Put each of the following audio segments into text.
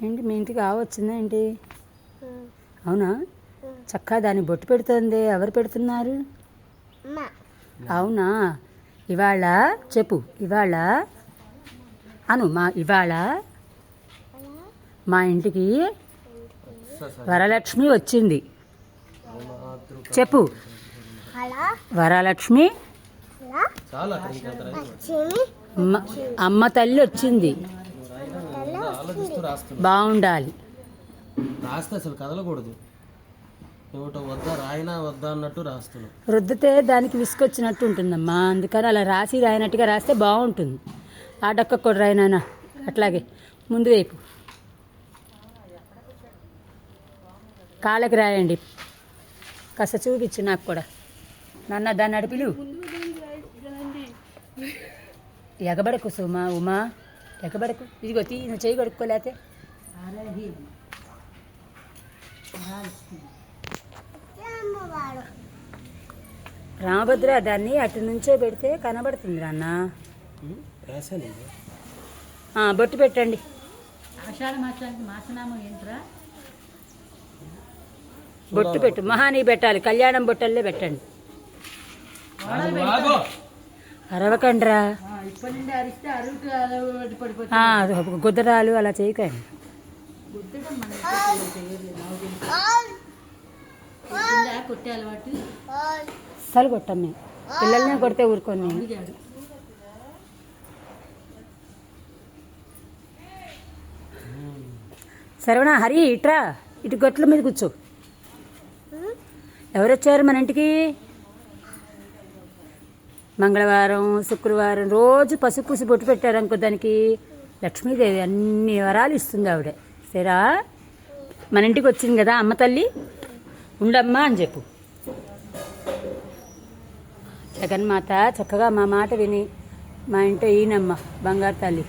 ఏంటి మీ ఇంటికి వచ్చిందా ఏంటి? అవునా? చక్కగా దాన్ని బొట్టు పెడుతుంది. ఎవరు పెడుతున్నారు? అవునా? ఇవాళ చెప్పు, ఇవాళ అను ఇవాళ మా ఇంటికి వరలక్ష్మి వచ్చింది. చెప్పు, వరలక్ష్మి అమ్మ తల్లి వచ్చింది. బాగుండాలి. రాస్తే అసలు కదలకూడదు. వద్దా రాయినా వద్దా అన్నట్టు రాస్తున్నాం. రుద్దితే దానికి విసుకొచ్చినట్టు ఉంటుందమ్మా. అందుకని అలా రాయినట్టుగా రాస్తే బాగుంటుంది. ఆ డక్క కూడా రాయినా అట్లాగే ముందు వైపు కాళ్ళకి రాయండి. కాస్త చూపించు నాకు కూడా. నాన్న దాన్ని నడిపిలు. ఎగబడకు సుమా, ఉమా ఎగబడకు. ఇదిగో నువ్వు చేయి కడుక్కోలేతే. రామభద్ర దాన్ని అటు నుంచే పెడితే కనబడుతుంది నాన్న. బొట్టు పెట్టండి. బొట్టు పెట్టు. మహానీ పెట్టాలి. కళ్యాణం బొట్టల్లే పెట్టండి. అరవకండ్రా. గుద్దరాలు అలా చేయకండి. అసలు కొట్టాం మేము. పిల్లల్ని కొడితే ఊరుకోండి. నేను సరవణ, హరి ఇట్రా, ఇటు గొట్ల మీద కూర్చో. ఎవరు వచ్చారు మన ఇంటికి? మంగళవారం, శుక్రవారం రోజు పసుపు పూసి బొట్టు పెట్టారు అనుకో, దానికి లక్ష్మీదేవి అన్ని వరాలు ఇస్తుంది ఆవిడ. సరేరా? మన ఇంటికి వచ్చింది కదా అమ్మ తల్లి, ఉండమ్మా అని చెప్పు. జగన్మాత చక్కగా మా మాట విని మా ఇంట్లో ఈయనమ్మ బంగారు తల్లి.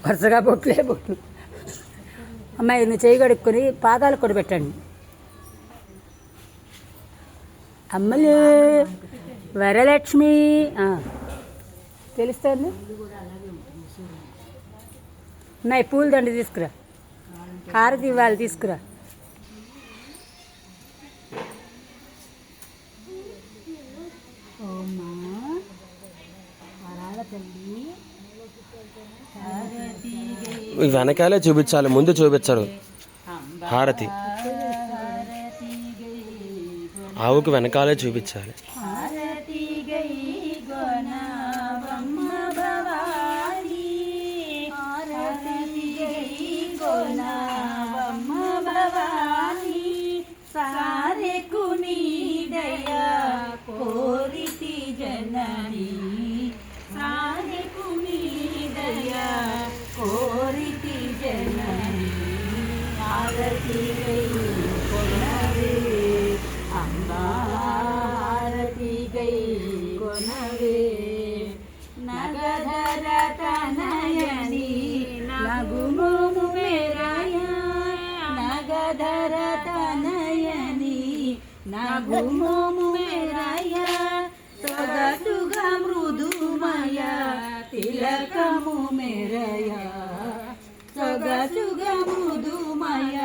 వరుసగా బొట్లే బొట్లు. అమ్మాయి నువ్వు చేయి కడుక్కొని పాదాలు కూడా పెట్టండి. అమ్మలు వరలక్ష్మి తెలుస్తుంది. అమ్మాయి పూల దండ తీసుకురా. హారతి ఇవ్వాలి, తీసుకురా. వెనకాలే చూపించాలి, ముందు చూపించరు. హారతి ఆవుకు వెనకాలే చూపించాలి. నగుమోము మేరయ సొగసుగా మృదుమయ తిలకము మేరయ సొగసుగా మృదుమయ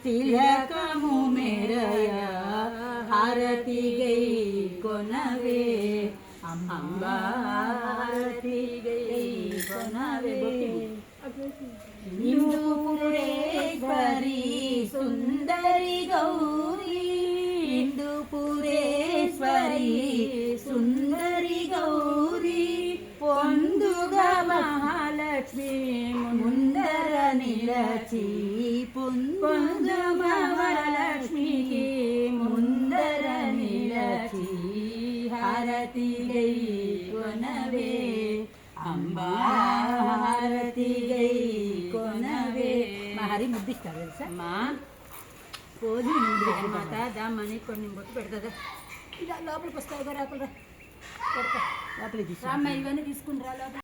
తిలకము మేరయ హారతి గై కొనవే అంబ హారతి గై కొనవే. ఇందుపురేశ్వరి సుందరి గౌరీ, ఇందుపురేశ్వరి సుందరి గౌరీ, పొందుగా మహాలక్ష్మి ముందర నిలచి, పొందుగా మహాలక్ష్మికి ముందర నిలచి, హారతి గై కొనవే అంబా హారతి గై కొనవే. మా హరి ముద్దిస్తారు తెలుసా మా పోజు మాత దామని కొన్ని బొట్టు పెడతా. ఇలా లోపలికి వస్తాయి రాకుండా లోపలికి ఇవన్నీ తీసుకుని రా లోపల.